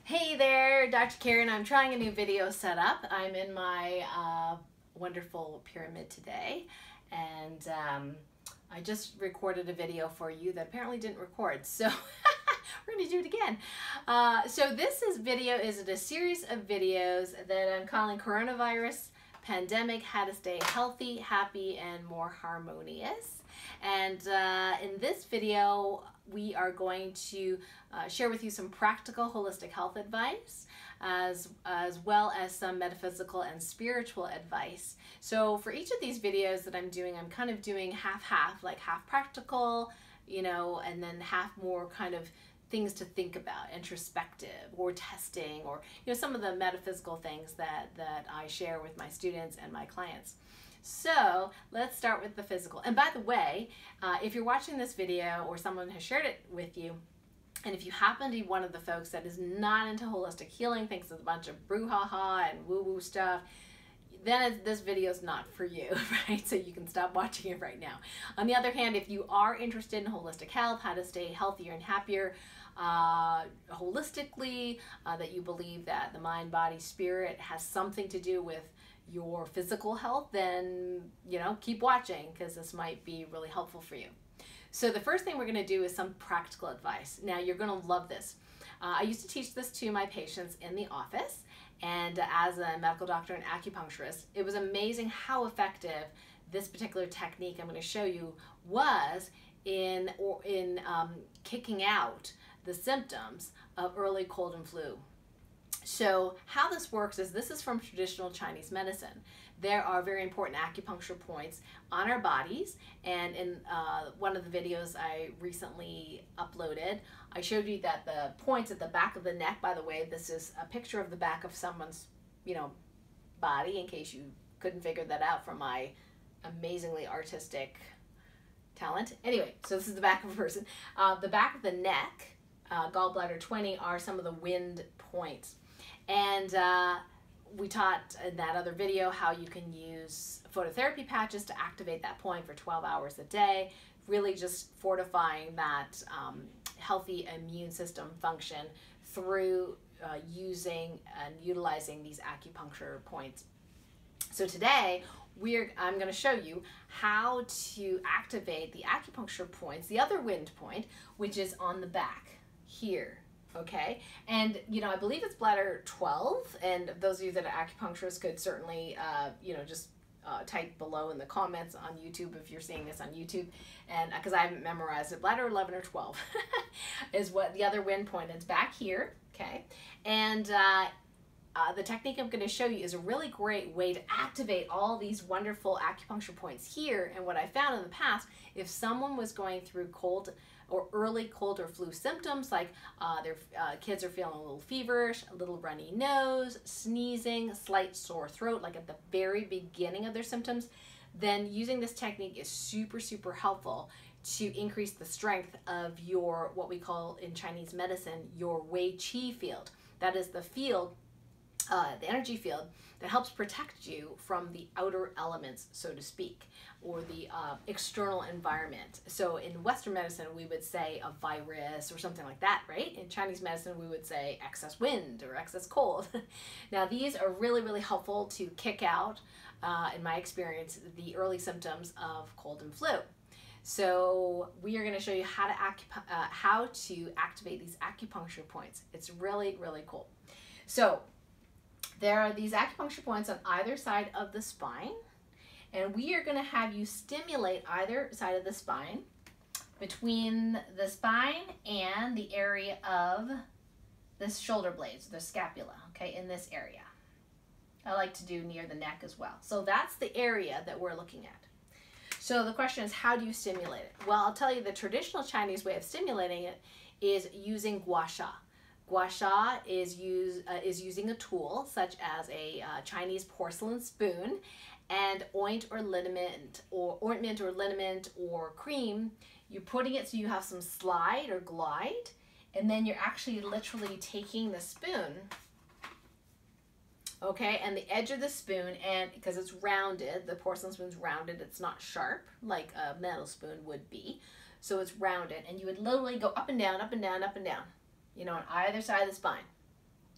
Hey there, Dr. Karen. I'm trying a new video setup. I'm in my wonderful pyramid today, and I just recorded a video for you that apparently didn't record, so we're going to do it again. So this video is a series of videos that I'm calling Coronavirus Pandemic, How to Stay Healthy, Happy, and More Harmonious. And in this video, we are going to share with you some practical holistic health advice as well as some metaphysical and spiritual advice. So for each of these videos that I'm doing, I'm kind of doing half-half, like half practical, you know, and then half more kind of things to think about, introspective or testing, or some of the metaphysical things that I share with my students and my clients. So let's start with the physical. And by the way, if you're watching this video or someone has shared it with you, and if you happen to be one of the folks that is not into holistic healing, thinks it's a bunch of brouhaha and woo-woo stuff, then this video is not for you, right? So you can stop watching it right now. On the other hand, if you are interested in holistic health, how to stay healthier and happier holistically, that you believe that the mind, body, spirit has something to do with your physical health, then keep watching, because this might be really helpful for you. So the first thing we're going to do is some practical advice. Now you're going to love this. I used to teach this to my patients in the office, and as a medical doctor and acupuncturist, it was amazing how effective this particular technique I'm going to show you was in kicking out the symptoms of early cold and flu. So how this works is, this is from traditional Chinese medicine. There are very important acupuncture points on our bodies, and in one of the videos I recently uploaded, I showed you that the points at the back of the neck, by the way, this is a picture of the back of someone's body, in case you couldn't figure that out from my amazingly artistic talent. Anyway, so this is the back of a person. The back of the neck, gallbladder 20, are some of the wind points. And we taught in that other video how you can use phototherapy patches to activate that point for 12 hours a day, really just fortifying that healthy immune system function through using and utilizing these acupuncture points. So today, I'm going to show you how to activate the acupuncture points, the other wind point, which is on the back here. Okay, and I believe it's bladder 12, and those of you that are acupuncturists could certainly just type below in the comments on YouTube if you're seeing this on YouTube, and because I haven't memorized it, bladder 11 or 12 is what the other wind point is, back here. Okay, and the technique I'm going to show you is a really great way to activate all these wonderful acupuncture points here. And what I found in the past, if someone was going through cold or early cold or flu symptoms, like their kids are feeling a little feverish, a little runny nose, sneezing, slight sore throat, like at the very beginning of their symptoms, then using this technique is super, super helpful to increase the strength of your, what we call in Chinese medicine, your Wei Chi Field. That is the field, the energy field that helps protect you from the outer elements, so to speak, or the external environment. So in Western medicine, we would say a virus or something like that, right? In Chinese medicine, we would say excess wind or excess cold. Now, these are really, really helpful to kick out, in my experience, the early symptoms of cold and flu. So we are going to show you how to activate these acupuncture points. It's really, really cool. So there are these acupuncture points on either side of the spine, and we are going to have you stimulate either side of the spine, between the spine and the area of the shoulder blades, the scapula, okay, in this area. I like to do near the neck as well. So that's the area that we're looking at. So the question is, how do you stimulate it? Well, I'll tell you, the traditional Chinese way of stimulating it is using Gua Sha. Gua Sha is using a tool such as a Chinese porcelain spoon and ointment or liniment or cream. You're putting it so you have some slide or glide, and then you're actually literally taking the spoon, okay, and the edge of the spoon, and because it's rounded, the porcelain spoon's rounded, it's not sharp like a metal spoon would be, so it's rounded, and you would literally go up and down, up and down, up and down, on either side of the spine.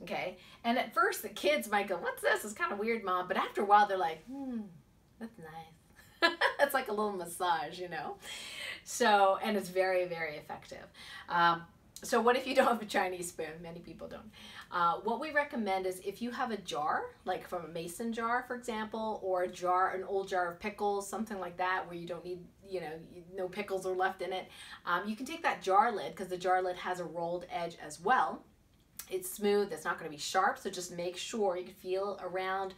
Okay. And at first the kids might go, what's this? It's kind of weird, Mom. But after a while, they're like, that's nice. It's like a little massage, you know? So, and it's very, very effective. So what if you don't have a Chinese spoon? Many people don't. What we recommend is if you have a jar, like from a mason jar, for example, or a jar, an old jar of pickles, something like that, where you don't need, you know, no pickles are left in it. You can take that jar lid, because the jar lid has a rolled edge as well. It's smooth, it's not going to be sharp, so just make sure you can feel around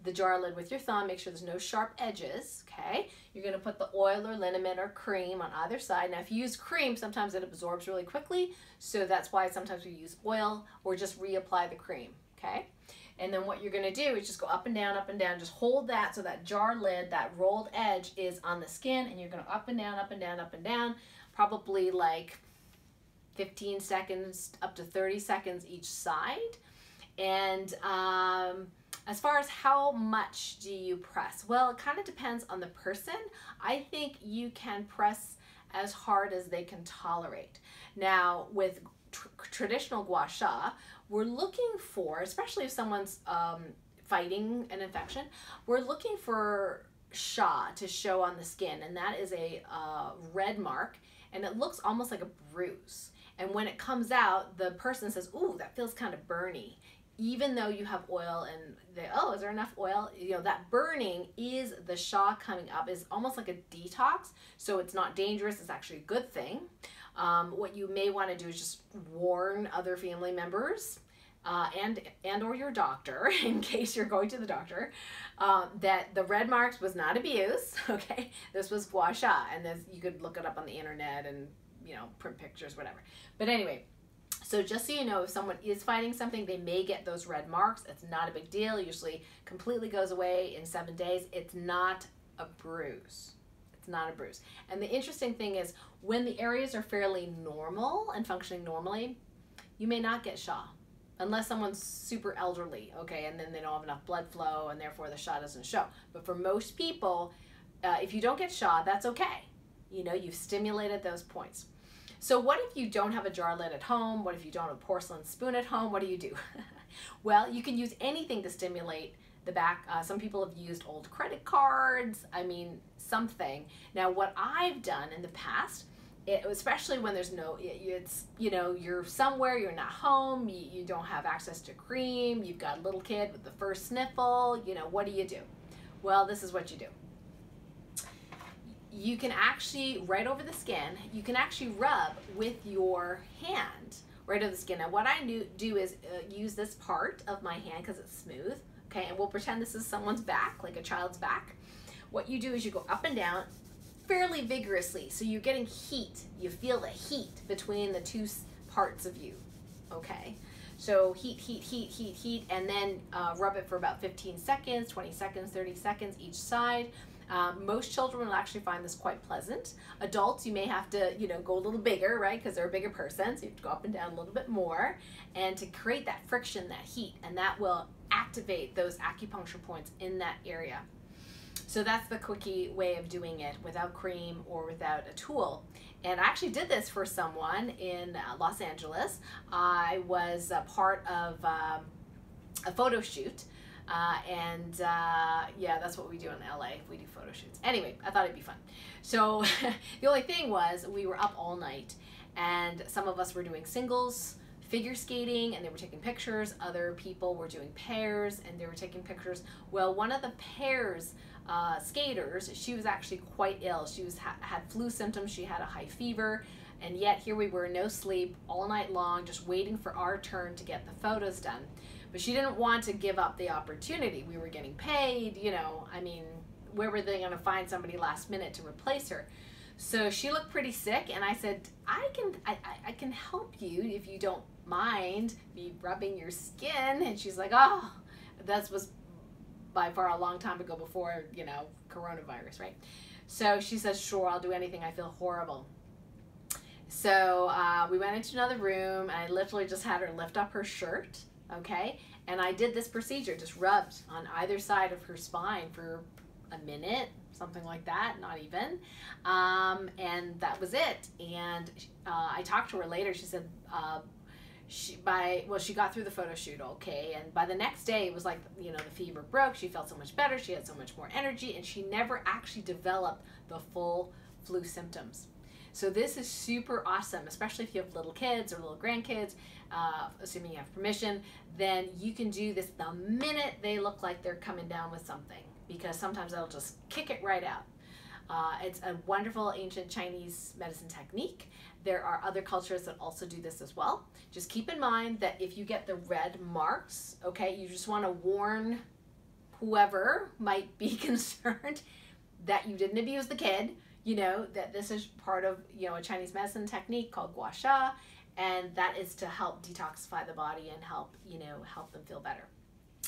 the jar lid with your thumb, make sure there's no sharp edges, okay? You're going to put the oil or liniment or cream on either side. Now, if you use cream, sometimes it absorbs really quickly, so that's why sometimes we use oil, or just reapply the cream, okay? And then what you're going to do is just go up and down, just hold that so that jar lid, that rolled edge is on the skin, and you're going to up and down, up and down, up and down, probably like 15 seconds up to 30 seconds each side. And as far as how much do you press? Well, it kind of depends on the person. I think you can press as hard as they can tolerate. Now, with traditional Gua Sha, we're looking for, especially if someone's fighting an infection, we're looking for Sha to show on the skin, and that is a red mark, and it looks almost like a bruise. And when it comes out, the person says, ooh, that feels kind of burny. Even though you have oil and they, oh, is there enough oil? You know, that burning is the Sha coming up, is almost like a detox. So it's not dangerous, it's actually a good thing. What you may want to do is just warn other family members and or your doctor, in case you're going to the doctor, that the red marks was not abuse, okay? This was Gua Sha, and this, you could look it up on the internet and, you know, print pictures, whatever. But anyway, so just so you know, if someone is fighting something, they may get those red marks. It's not a big deal. It usually completely goes away in 7 days. It's not a bruise. It's not a bruise. And the interesting thing is, when the areas are fairly normal and functioning normally, you may not get Sha, unless someone's super elderly, okay, and then they don't have enough blood flow and therefore the Sha doesn't show. But for most people, if you don't get Sha, that's okay. You know, you've stimulated those points. So what if you don't have a jar lid at home? What if you don't have a porcelain spoon at home? What do you do? Well, you can use anything to stimulate the back. Some people have used old credit cards. I mean, something. Now, what I've done in the past, especially when there's no, it's, you know, you're somewhere, you're not home, you don't have access to cream, you've got a little kid with the first sniffle, you know, what do you do? Well, this is what you do. You can actually, right over the skin, you can actually rub with your hand right over the skin. Now what I do is use this part of my hand because it's smooth, okay, and we'll pretend this is someone's back, like a child's back. What you do is you go up and down fairly vigorously, so you're getting heat. You feel the heat between the two parts of you, okay? So heat, heat, heat, heat, heat, and then rub it for about 15 seconds, 20 seconds, 30 seconds each side. Most children will actually find this quite pleasant. Adults, you may have to, you know, go a little bigger, right? Because they're a bigger person, so you have to go up and down a little bit more, and to create that friction, that heat, and that will activate those acupuncture points in that area. So that's the quickie way of doing it without cream or without a tool. And I actually did this for someone in Los Angeles. I was a part of a photo shoot. Yeah, that's what we do in LA. We do photo shoots. Anyway, I thought it'd be fun. So the only thing was, we were up all night, and some of us were doing singles, figure skating, and they were taking pictures. Other people were doing pairs, and they were taking pictures. Well, one of the pairs skaters, she was actually quite ill. She had flu symptoms. She had a high fever, and yet here we were, no sleep, all night long, just waiting for our turn to get the photos done. But she didn't want to give up the opportunity. We were getting paid, you know, I mean, where were they going to find somebody last minute to replace her? So she looked pretty sick, and I said, I can help you if you don't mind me rubbing your skin. And she's like, oh, that was by far a long time ago, before, you know, coronavirus, right? So she says, sure, I'll do anything. I feel horrible. So we went into another room, and I literally just had her lift up her shirt. Okay, and I did this procedure, just rubbed on either side of her spine for a minute, something like that, not even, and that was it. And I talked to her later. She said she got through the photo shoot okay, and by the next day it was like, you know, the fever broke. She felt so much better. She had so much more energy, and she never actually developed the full flu symptoms. So this is super awesome, especially if you have little kids or little grandkids, assuming you have permission. Then you can do this the minute they look like they're coming down with something, because sometimes that'll just kick it right out. It's a wonderful ancient Chinese medicine technique. There are other cultures that also do this as well. Just keep in mind that if you get the red marks, okay, you just want to warn whoever might be concerned that you didn't abuse the kid, you know, that this is part of, you know, a Chinese medicine technique called Gua Sha, and that is to help detoxify the body and help, you know, help them feel better.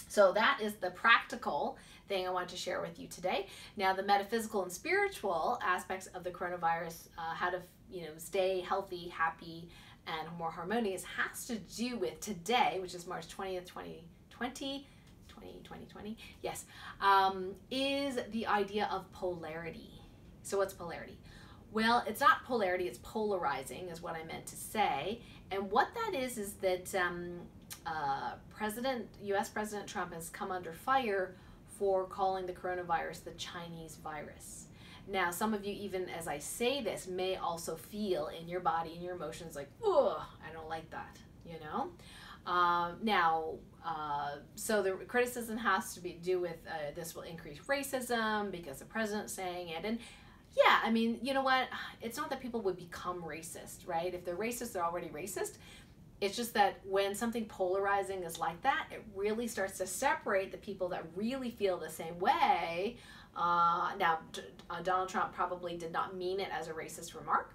So that is the practical thing I want to share with you today. Now, the metaphysical and spiritual aspects of the coronavirus, how to, you know, stay healthy, happy, and more harmonious, has to do with today, which is March 20th, 2020, yes, is the idea of polarity. So what's polarity? Well, it's not polarity, it's polarizing is what I meant to say. And what that is that U.S. President Trump has come under fire for calling the coronavirus the Chinese virus. Now, some of you, even as I say this, may also feel in your body, in your emotions, like, oh, I don't like that, you know? So the criticism has to do with this will increase racism because the president's saying it. And yeah, I mean, you know what? It's not that people would become racist, right? If they're racist, they're already racist. It's just that when something polarizing is like that, it really starts to separate the people that really feel the same way. Now, Donald Trump probably did not mean it as a racist remark,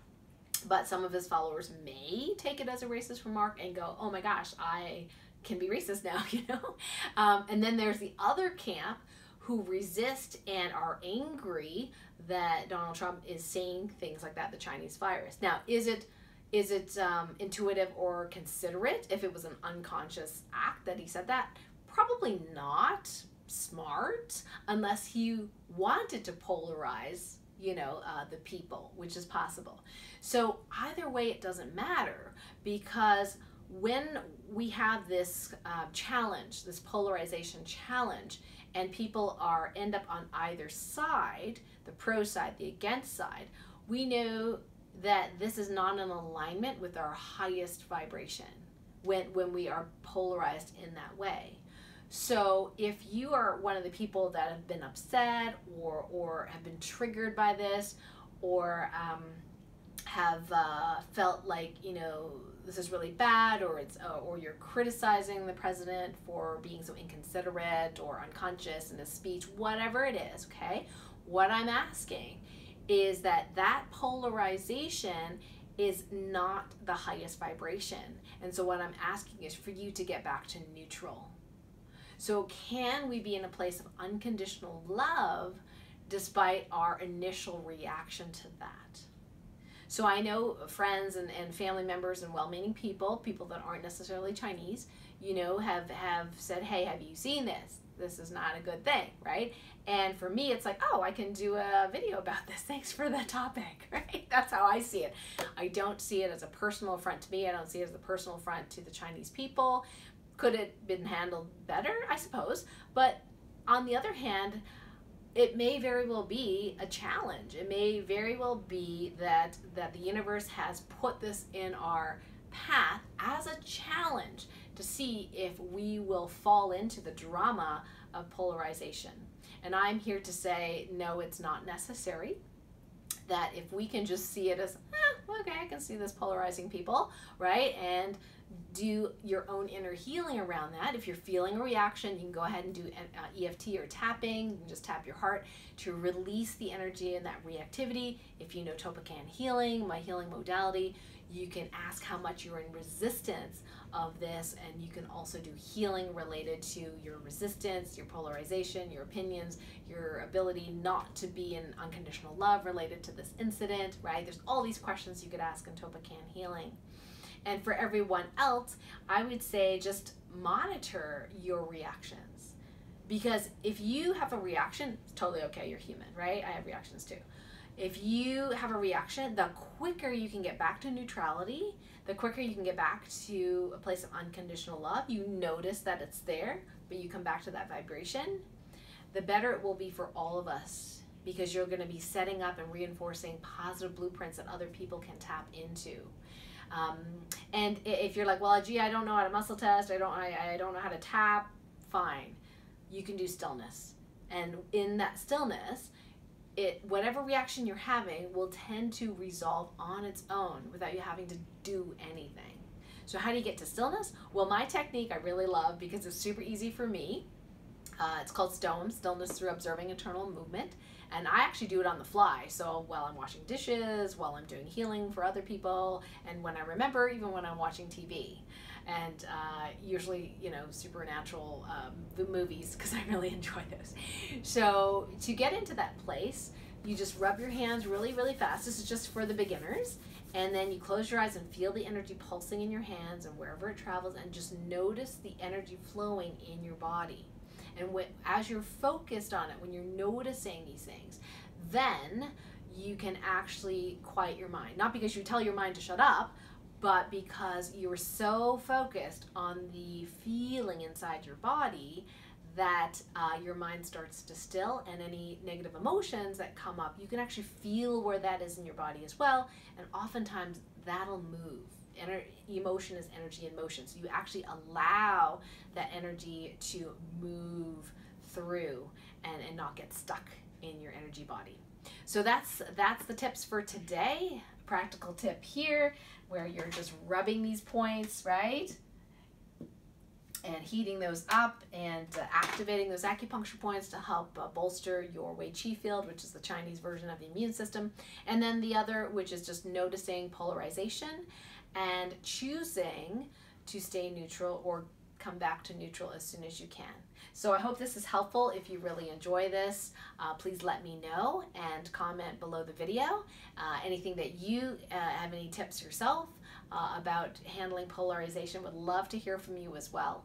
but some of his followers may take it as a racist remark and go, oh my gosh, I can be racist now, you know? And then there's the other camp who resist and are angry that Donald Trump is saying things like that, the Chinese virus. Now, is it intuitive or considerate if it was an unconscious act that he said that? Probably not smart, unless he wanted to polarize, you know, the people, which is possible. So either way, it doesn't matter, because when we have this challenge, this polarization challenge, and people end up on either side, the pro side, the against side, we know that this is not in alignment with our highest vibration when we are polarized in that way. So if you are one of the people that have been upset or have been triggered by this, or have felt like, you know, this is really bad, or you're criticizing the president for being so inconsiderate or unconscious in his speech, whatever it is, okay? What I'm asking is that polarization is not the highest vibration. And so what I'm asking is for you to get back to neutral. So can we be in a place of unconditional love despite our initial reaction to that? So I know friends and family members and well-meaning people that aren't necessarily Chinese, you know, have said, hey, have you seen this? This is not a good thing, right? And for me, it's like, oh, I can do a video about this. Thanks for the topic, right? That's how I see it. I don't see it as a personal affront to me. I don't see it as a personal affront to the Chinese people. Could it been handled better? I suppose. But on the other hand, it may very well be a challenge. It may very well be that the universe has put this in our path as a challenge to see if we will fall into the drama of polarization. And I'm here to say, no, it's not necessary. That if we can just see it as, okay, I can see this polarizing people, right? And do your own inner healing around that. If you're feeling a reaction, you can go ahead and do EFT or tapping. You can just tap your heart to release the energy and that reactivity. If you know Topican healing, my healing modality, you can ask how much you're in resistance of this, and you can also do healing related to your resistance, your polarization, your opinions, your ability not to be in unconditional love related to this incident, right? There's all these questions you could ask in Topican healing. And for everyone else, I would say just monitor your reactions. Because if you have a reaction, it's totally okay, you're human, right? I have reactions too. If you have a reaction, the quicker you can get back to neutrality, the quicker you can get back to a place of unconditional love. You notice that it's there, but you come back to that vibration, the better it will be for all of us, because you're going to be setting up and reinforcing positive blueprints that other people can tap into. And if you're like, well, gee, I don't know how to muscle test, I don't know how to tap, fine. You can do stillness. And in that stillness, whatever reaction you're having will tend to resolve on its own without you having to do anything. So how do you get to stillness? Well, my technique I really love because it's super easy for me. It's called STOM, Stillness Through Observing Internal Movement. And I actually do it on the fly. So while I'm washing dishes, while I'm doing healing for other people, and when I remember, even when I'm watching TV. And usually, you know, supernatural movies, because I really enjoy those. So to get into that place, you just rub your hands really, really fast. This is just for the beginners. And then you close your eyes and feel the energy pulsing in your hands and wherever it travels, and just notice the energy flowing in your body. And as you're focused on it, when you're noticing these things, then you can actually quiet your mind. Not because you tell your mind to shut up, but because you were so focused on the feeling inside your body that your mind starts to still, and any negative emotions that come up, you can actually feel where that is in your body as well, and oftentimes that'll move. Emotion is energy in motion, so you actually allow that energy to move through and not get stuck in your energy body. So that's the tips for today. Practical tip here, where you're just rubbing these points, right? And heating those up and activating those acupuncture points to help bolster your Wei Chi Field, which is the Chinese version of the immune system. And then the other, which is just noticing polarization and choosing to stay neutral or come back to neutral as soon as you can. So I hope this is helpful. If you really enjoy this, please let me know and comment below the video. Anything that you have any tips yourself about handling polarization, would love to hear from you as well.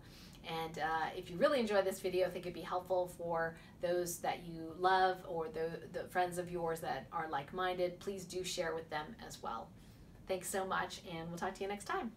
And if you really enjoyed this video, I think it'd be helpful for those that you love or the friends of yours that are like-minded, please do share with them as well. Thanks so much, and we'll talk to you next time.